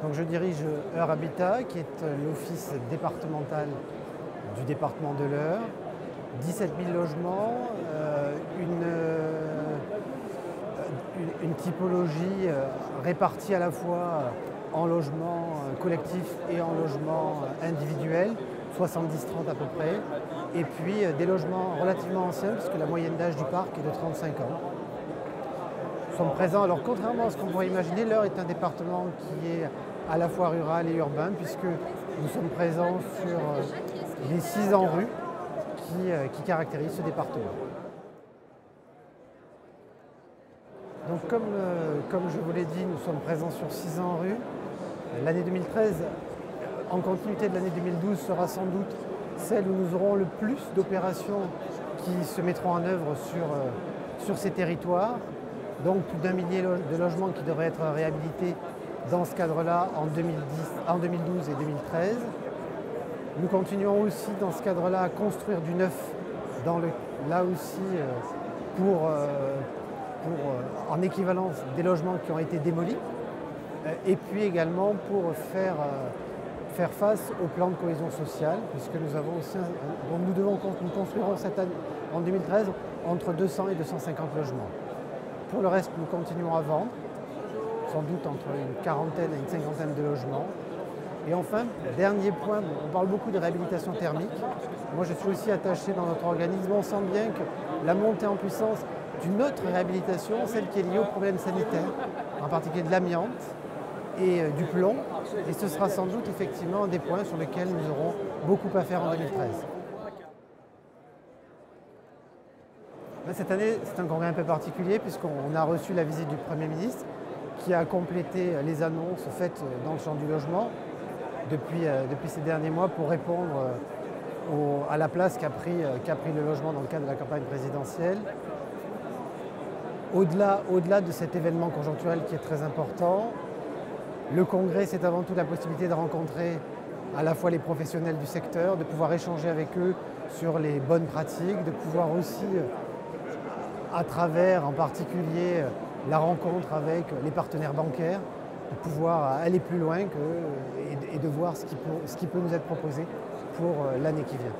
Donc je dirige Eure-Habitat, qui est l'office départemental du département de l'Eure. 17 000 logements, une typologie répartie à la fois en logements collectifs et en logements individuels, 70-30 à peu près, et puis des logements relativement anciens, puisque la moyenne d'âge du parc est de 35 ans. Nous sommes présents, alors contrairement à ce qu'on pourrait imaginer, l'Eure est un département qui est à la fois rural et urbain, puisque nous sommes présents sur les 600 rues qui caractérisent ce département. Donc comme je vous l'ai dit, nous sommes présents sur 600 rues. L'année 2013, en continuité de l'année 2012, sera sans doute celle où nous aurons le plus d'opérations qui se mettront en œuvre sur ces territoires. Donc plus d'1 millier de logements qui devraient être réhabilités dans ce cadre-là en 2012 et 2013. Nous continuons aussi dans ce cadre-là à construire du neuf, là aussi en équivalence des logements qui ont été démolis, et puis également pour faire face au plan de cohésion sociale, puisque nous avons aussi nous construirons cette année, en 2013 entre 200 et 250 logements. Pour le reste, nous continuons à vendre, sans doute entre une quarantaine et une cinquantaine de logements. Et enfin, dernier point, on parle beaucoup de réhabilitation thermique. Moi, je suis aussi attaché dans notre organisme. On sent bien que la montée en puissance d'une autre réhabilitation, celle qui est liée aux problèmes sanitaires, en particulier de l'amiante et du plomb. Et ce sera sans doute effectivement un des points sur lesquels nous aurons beaucoup à faire en 2013. Cette année, c'est un congrès un peu particulier puisqu'on a reçu la visite du Premier ministre qui a complété les annonces faites dans le champ du logement depuis ces derniers mois pour répondre à la place qu'a pris le logement dans le cadre de la campagne présidentielle. Au-delà de cet événement conjoncturel qui est très important, le congrès, c'est avant tout la possibilité de rencontrer à la fois les professionnels du secteur, de pouvoir échanger avec eux sur les bonnes pratiques, de pouvoir aussi, à travers en particulier la rencontre avec les partenaires bancaires, de pouvoir aller plus loin et de voir ce qui peut nous être proposé pour l'année qui vient.